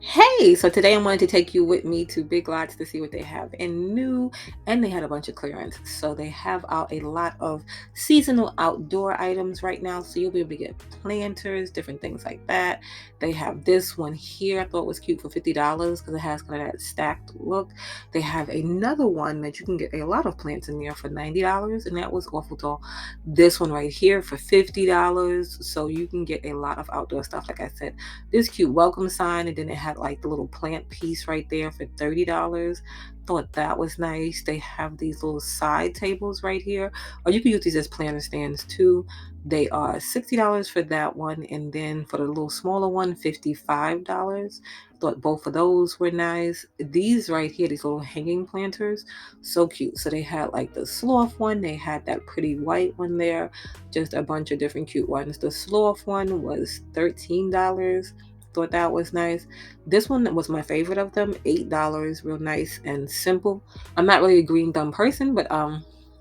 Hey, so today I wanted to take you with me to Big Lots to see what they have in new, and they had a bunch of clearance. So they have out a lot of seasonal outdoor items right now. So you'll be able to get planters, different things like that. They have this one here. I thought was cute for $50 because it has kind of that stacked look. They have another one that you can get a lot of plants in there for $90, and that was awful tall. This one right here for $50. So you can get a lot of outdoor stuff, like I said, this cute welcome sign, and then it had like the little plant piece right there for $30. Thought that was nice. They have these little side tables right here, or you can use these as planter stands too. They are $60 for that one, and then for the little smaller one, $55. Thought both of those were nice. These right here, these little hanging planters, so cute. So they had like the sloth one, they had that pretty white one there, just a bunch of different cute ones. The sloth one was $13. Thought that was nice. This one was my favorite of them, $8, real nice and simple. I'm not really a green thumb person, but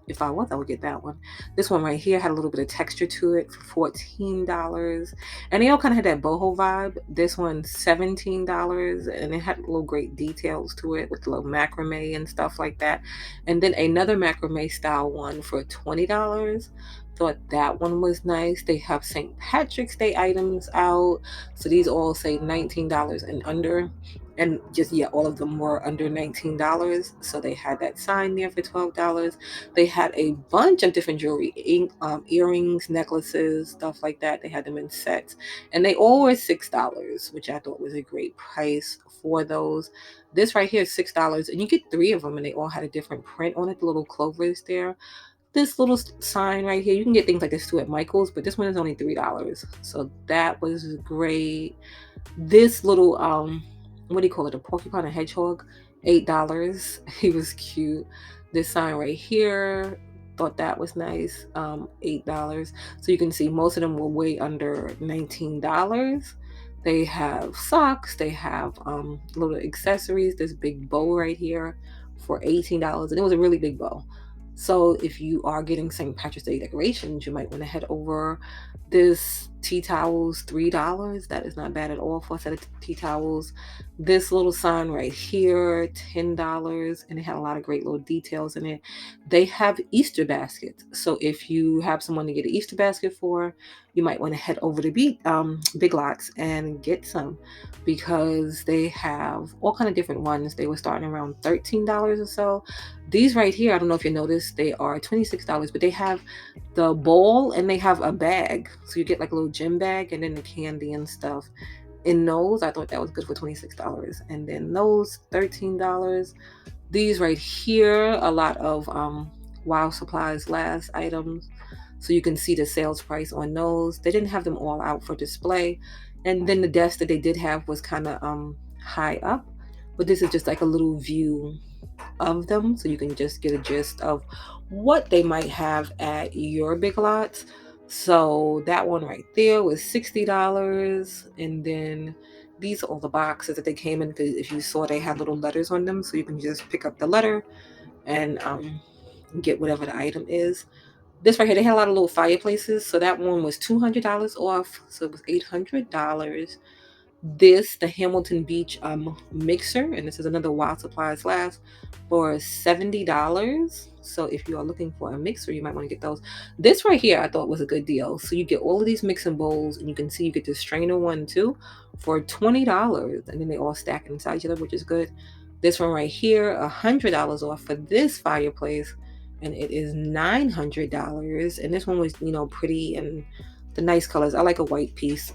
if I was, I would get that one. This one right here had a little bit of texture to it for $14. And they all kind of had that boho vibe. This one, $17, and it had little great details to it with little macrame and stuff like that. And then another macrame style one for $20. Thought that one was nice. They have St. Patrick's Day items out. So these all say $19 and under. And just, yeah, all of them were under $19. So they had that sign there for $12. They had a bunch of different jewelry, earrings, necklaces, stuff like that. They had them in sets. And they all were $6, which I thought was a great price for those. This right here is $6. And you get three of them, and they all had a different print on it, the little clovers there. This little sign right here, you can get things like this too at Michael's, but this one is only $3. So that was great. This little what do you call it? A porcupine, a hedgehog, $8. He was cute. This sign right here, thought that was nice. $8. So you can see most of them were way under $19. They have socks, they have little accessories, this big bow right here for $18. And it was a really big bow. So if you are getting St. Patrick's Day decorations, you might want to head over. This tea towels, $3. That is not bad at all for a set of tea towels. This little sign right here, $10, and it had a lot of great little details in it. They have Easter baskets. So if you have someone to get an Easter basket for, you might want to head over to Big Lots and get some, because they have all kind of different ones. They were starting around $13 or so. These right here, I don't know if you noticed, they are $26, but they have the bowl and they have a bag. So you get like a little gym bag and then the candy and stuff. In those, I thought that was good for $26. And then those, $13. These right here, a lot of Wow Supplies last items. So you can see the sales price on those. They didn't have them all out for display. And then the desk that they did have was kind of high up. But this is just like a little view of them, so you can just get a gist of what they might have at your Big Lots. So that one right there was $60. And then these are all the boxes that they came in. If you saw, they had little letters on them, so you can just pick up the letter and get whatever the item is. This right here, they had a lot of little fireplaces, so that one was $200 off, so it was $800. This, the Hamilton Beach mixer, and this is another Wild Supplies last, for $70. So if you are looking for a mixer, you might want to get those. This right here I thought was a good deal. So you get all of these mixing bowls, and you can see you get the strainer one too for $20, and then they all stack inside each other, which is good. This one right here, $100 off for this fireplace, and it is $900. And this one was, pretty, and the nice colors. I like a white piece.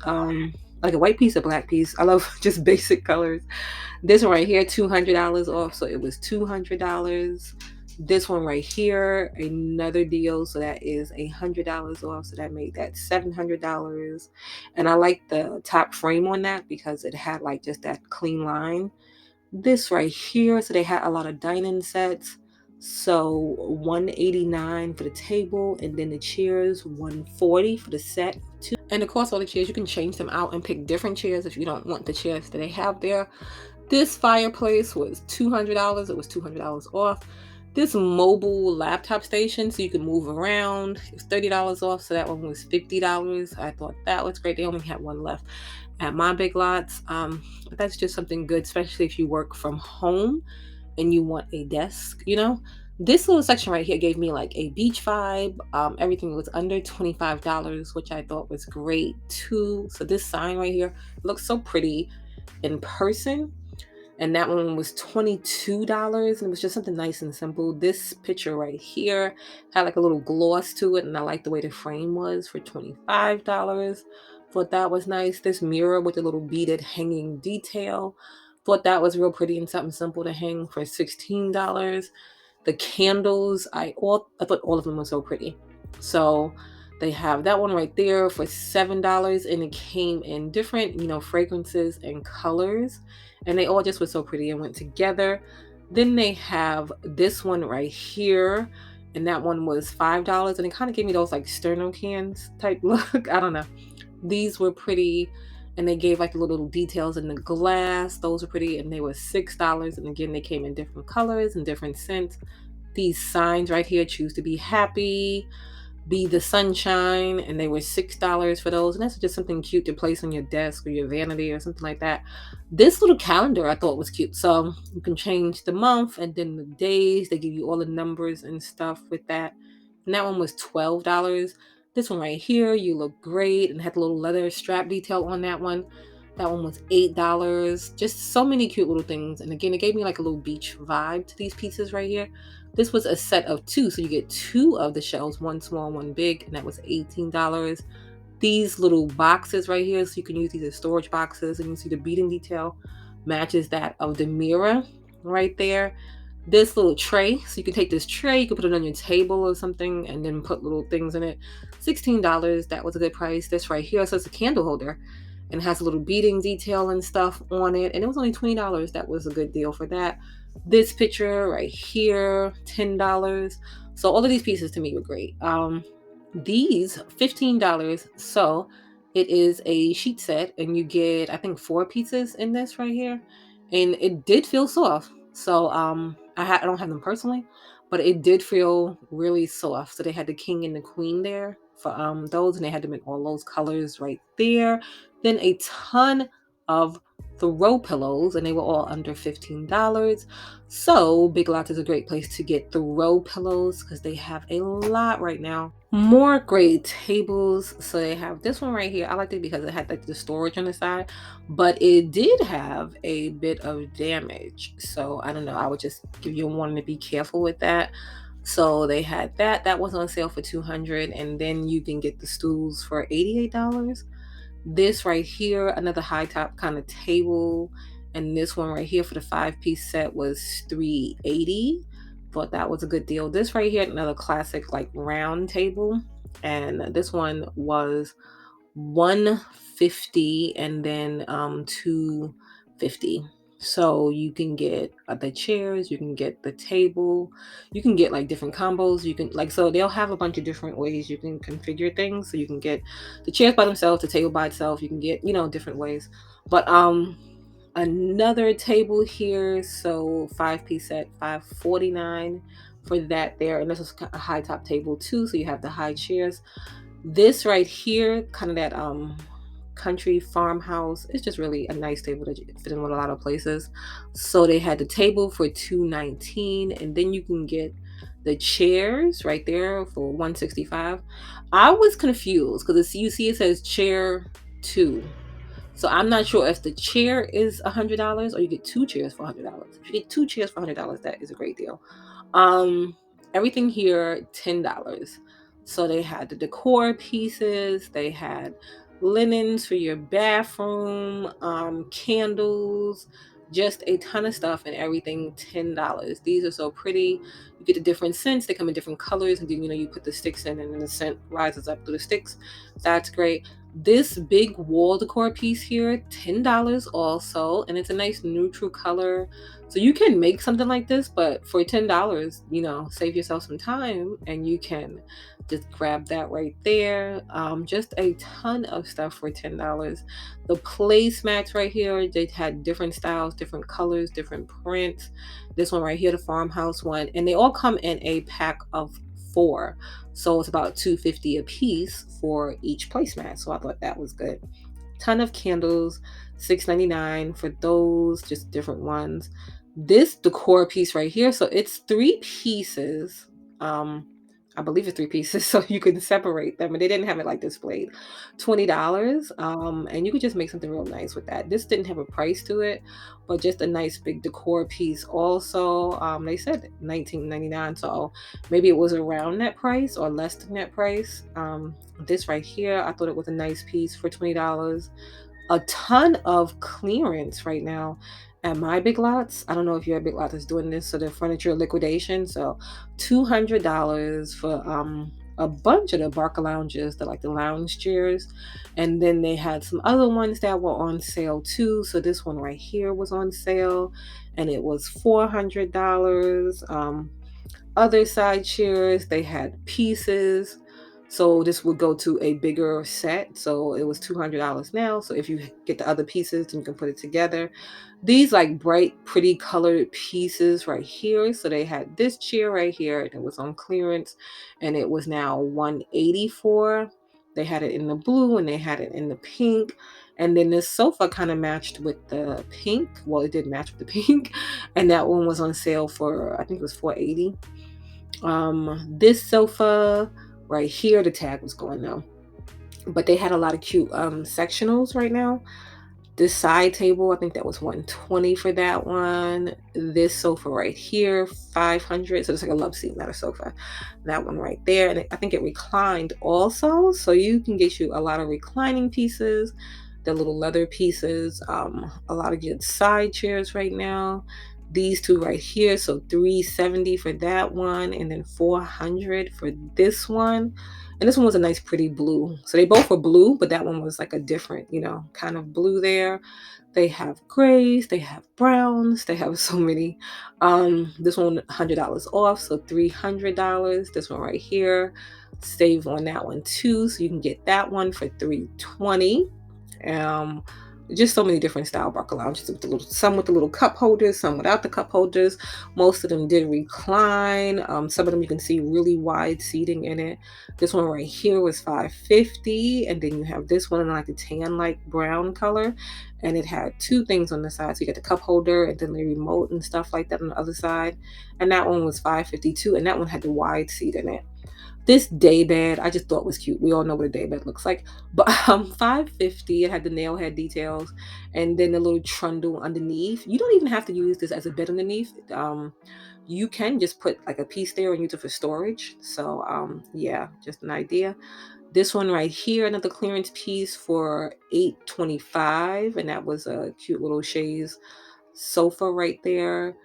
Like a white piece, a black piece. I love just basic colors. This one right here, $200 off, so it was $200. This one right here, another deal, so that is $100 off, so that made that $700. And I like the top frame on that because it had like just that clean line. This right here, so they had a lot of dining sets. So $189 for the table, and then the chairs $140 for the set. And of course, all the chairs, you can change them out and pick different chairs if you don't want the chairs that they have there. This fireplace was $200. It was $200 off. This mobile laptop station, so you can move around, it's $30 off, so that one was $50. I thought that was great. They only had one left. at my Big Lots. But that's just something good, especially if you work from home and you want a desk, This little section right here gave me like a beach vibe. Everything was under $25, which I thought was great too. So this sign right here looks so pretty in person. And that one was $22, and it was just something nice and simple. This picture right here had like a little gloss to it, and I like the way the frame was for $25. Thought that was nice. This mirror with a little beaded hanging detail. Thought that was real pretty and something simple to hang for $16. The candles, I thought all of them were so pretty. So they have that one right there for $7, and it came in different, fragrances and colors, and they all just were so pretty and went together. Then they have this one right here, and that one was $5, and it kind of gave me those like sterno cans type look. I don't know. These were pretty, and they gave like little details in the glass. Those were pretty, and they were $6. And again, they came in different colors and different scents. These signs right here, choose to be happy, be the sunshine, and they were $6 for those. And that's just something cute to place on your desk or your vanity or something like that. This little calendar I thought was cute. So you can change the month and then the days. They give you all the numbers and stuff with that. And that one was $12. This one right here, you look great, and had the little leather strap detail on that one. That one was $8. Just so many cute little things. And again, it gave me like a little beach vibe to these pieces right here. This was a set of 2, so you get 2 of the shells, one small, one big, and that was $18. These little boxes right here, so you can use these as storage boxes, and you see the beading detail matches that of the mirror right there. This little tray, so you can take this tray, you can put it on your table or something, and then put little things in it. $16, that was a good price. This right here, so it's a candle holder, and has a little beading detail and stuff on it, and it was only $20. That was a good deal for that. This picture right here, $10. So all of these pieces to me were great. These $15. So it is a sheet set, and you get, I think, 4 pieces in this right here, and it did feel soft. So I don't have them personally, but it did feel really soft. So they had the king and the queen there for those, and they had them in all those colors right there. Then a ton of throw pillows, and they were all under $15. So Big Lots is a great place to get throw pillows because they have a lot right now. More great tables. So they have this one right here. I liked it because it had like the storage on the side, but it did have a bit of damage. So I don't know. I would just give you a warning to be careful with that. So they had that. That was on sale for $200, and then you can get the stools for $88. This right here, another high top kind of table, and this one right here for the 5-piece set was $380. Thought that was a good deal. This right here, another classic like round table, and this one was $150, and then $250. So you can get the chairs, you can get the table, you can get like different combos. You can so they'll have a bunch of different ways you can configure things. So you can get the chairs by themselves, the table by itself. You can get different ways. But another table here, so 5-piece set, $549 for that there, and this is a high top table too. So you have the high chairs. This right here, kind of that country farmhouse, it's just really a nice table that you can fit in with a lot of places. So they had the table for $219, and then you can get the chairs right there for $165. I was confused because you see it says chair 2. So I'm not sure if the chair is $100 or you get 2 chairs for $100. If you get 2 chairs for $100, that is a great deal. Everything here $10. So they had the decor pieces, they had linens for your bathroom, candles, just a ton of stuff, and everything $10. These are so pretty. You get the different scents, they come in different colors, and then you put the sticks in, and then the scent rises up through the sticks. That's great. This big wall decor piece here, $10 also, and it's a nice neutral color. So you can make something like this, but for $10, save yourself some time, and you can just grab that right there. Just a ton of stuff for $10. The placemats right here, they had different styles, different colors, different prints. This one right here, the farmhouse one, and they all come in a pack of 4. So it's about $250 a piece for each placemat. So I thought that was good. ton of candles, $6.99 for those, just different ones. This decor piece right here, so it's 3 pieces. Um, I believe it's 3 pieces, so you can separate them, and they didn't have it like displayed. $20, and you could just make something real nice with that. This didn't have a price to it, but just a nice big decor piece. Also, they said 19.99, so maybe it was around that price or less than that price. This right here, I thought it was a nice piece for $20. A ton of clearance right now at my Big Lots. I don't know if your Big Lots is doing this, so the furniture liquidation. So $200 for a bunch of the Barker lounges, the like the lounge chairs, and then they had some other ones that were on sale too. So this one right here was on sale, and it was $400. Other side chairs, they had pieces. So this would go to a bigger set. So it was $200 now. So if you get the other pieces, then you can put it together. These like bright, pretty colored pieces right here. So they had this chair right here, and it was on clearance, and it was now $184. They had it in the blue and they had it in the pink. And then this sofa kind of matched with the pink. Well, it did match with the pink. And that one was on sale for, I think it was $480. This sofa right here, the tag was going though, but they had a lot of cute sectionals right now. This side table, I think that was $120 for that one. This sofa right here, $500. So it's like a love seat, not a sofa. That one right there, and I think it reclined also, so you can get you a lot of reclining pieces, the little leather pieces, a lot of good side chairs right now. These two right here, so $370 for that one, and then $400 for this one. And this one was a nice pretty blue. So they both were blue, but that one was like a different, kind of blue there. They have grays, they have browns, they have so many. This one $100 off, so $300. This one right here, save on that one too. So you can get that one for $320. Um, just so many different style Barker lounges with some with the little cup holders, some without the cup holders. Most of them did recline. Some of them you can see really wide seating in it. This one right here was $550, and then you have this one in like the tan like brown color, and it had 2 things on the side. So you got the cup holder and then the remote and stuff like that on the other side. And that one was $552, and that one had the wide seat in it. This day bed I just thought was cute. We all know what a day bed looks like. But $550, it had the nail head details and then the little trundle underneath. You don't even have to use this as a bed underneath. You can just put like a piece there and use it for storage. So yeah, just an idea. This one right here, another clearance piece for $825, and that was a cute little chaise sofa right there.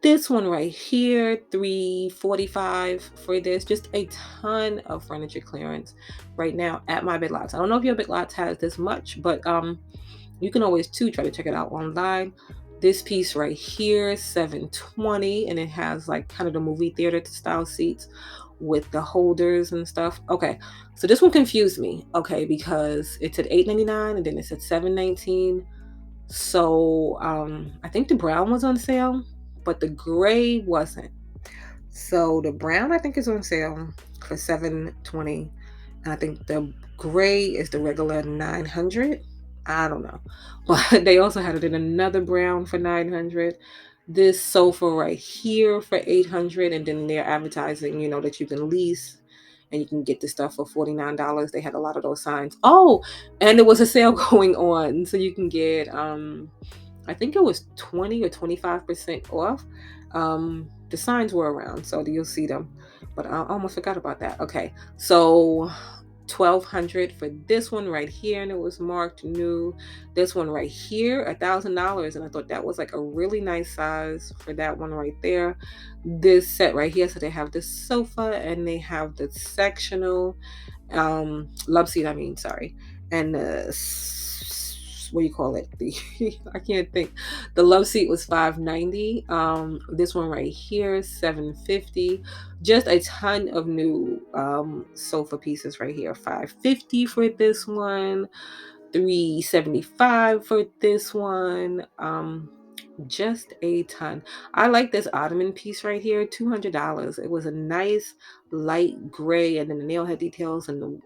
This one right here, $345 for this. Just a ton of furniture clearance right now at my Big Lots. I don't know if your Big Lots has this much, but you can always too try to check it out online. This piece right here, $720, and it has like kind of the movie theater style seats with the holders and stuff. Okay, so this one confused me. Okay, because it said $8.99 and then it said $7.19. So I think the brown was on sale, but the gray wasn't. So the brown I think is on sale for $720, and I think the gray is the regular $900. I don't know, but they also had it in another brown for $900. This sofa right here for $800, and then they're advertising, that you can lease and you can get this stuff for $49. They had a lot of those signs. Oh, and there was a sale going on, so you can get I think it was 20 or 25% off. The signs were around, so you'll see them. But I almost forgot about that. Okay, so $1,200 for this one right here, and it was marked new. This one right here, $1,000, and I thought that was like a really nice size for that one right there. This set right here, so they have the sofa and they have the sectional love seat. I mean, sorry, and what do you call it? The I can't think. The love seat was $590. This one right here, $750. Just a ton of new sofa pieces right here. $550 for this one, $375 for this one. Just a ton. I like this ottoman piece right here, $200. It was a nice light gray, and then the nail head details and the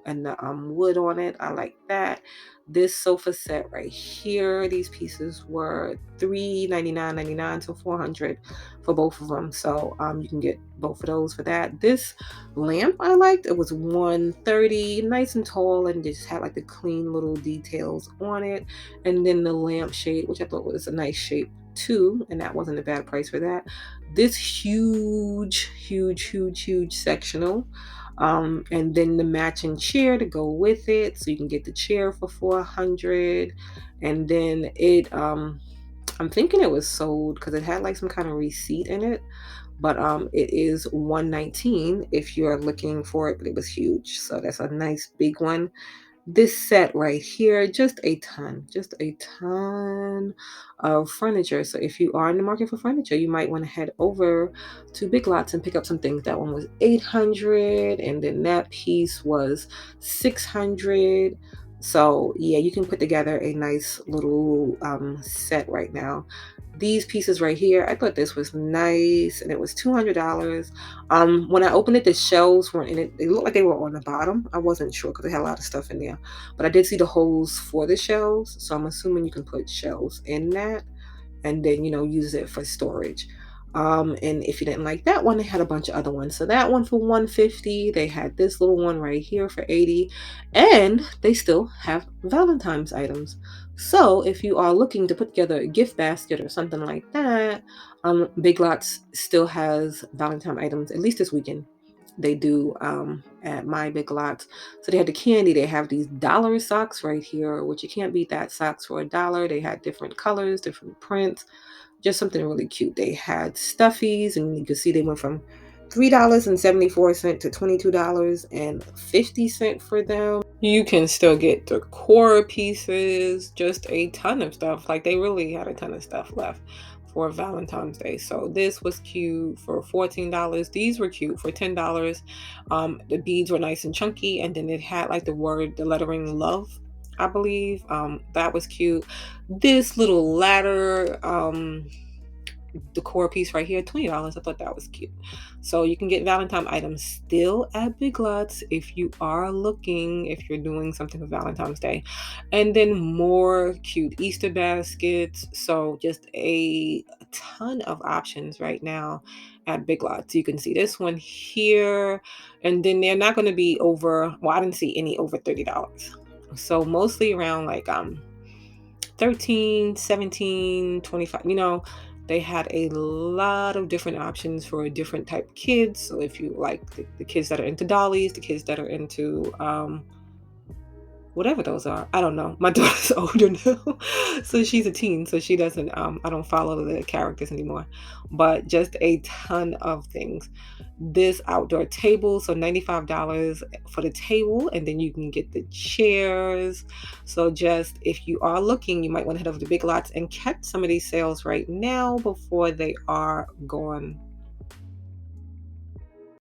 wood on it. I like that. This sofa set right here, these pieces were $399.99 to 400 for both of them. So you can get both of those for that. This lamp I liked. It was 130, nice and tall, and just had like the clean little details on it. And then the lampshade, which I thought was a nice shape too, and that wasn't a bad price for that. This huge sectional, and then the matching chair to go with it, so you can get the chair for 400. And then I'm thinking it was sold because it had like some kind of receipt in it, but it is 119 if you're looking for it, but it was huge, so that's a nice big one. This set right here, just a ton of furniture. So if you are in the market for furniture, you might want to head over to Big Lots and pick up some things. That one was 800, and then that piece was 600. So yeah, you can put together a nice little set right now. These pieces right here, I thought this was nice, and it was $200. When I opened it, the shelves weren't in it. They looked like they were on the bottom. I wasn't sure because they had a lot of stuff in there, but I did see the holes for the shelves, so I'm assuming you can put shelves in that and then use it for storage. And if you didn't like that one, they had a bunch of other ones. So that one for 150, they had this little one right here for 80, and they still have Valentine's items. So if you are looking to put together a gift basket or something like that, Big Lots still has Valentine items, at least this weekend. They do at my Big Lots. So they had the candy. They have these dollar socks right here, which you can't beat that. Socks for $1. They had different colors, different prints, just something really cute. They had stuffies, and you can see they went from $3.74 to $22.50 for them. You can still get decor pieces, just a ton of stuff. Like they really had a ton of stuff left for Valentine's Day. So this was cute for $14. These were cute for $10. The beads were nice and chunky, and then it had like the lettering love, I believe. That was cute. This little ladder decor piece right here, $20. I thought that was cute. So you can get Valentine items still at Big Lots if you are looking, if you're doing something for Valentine's Day. And then more cute Easter baskets. So just a ton of options right now at Big Lots. You can see this one here, and then they're not going to be over, well, I didn't see any over $30. So mostly around like 13, 17, 25. They had a lot of different options for different type of kids. So if you like the kids that are into dollies, the kids that are into whatever those are, I don't know. My daughter's older now, so she's a teen, so she doesn't I don't follow the characters anymore. But just a ton of things. This outdoor table, so $95 for the table, and then you can get the chairs. So just if you are looking, you might want to head over to Big Lots and catch some of these sales right now before they are gone.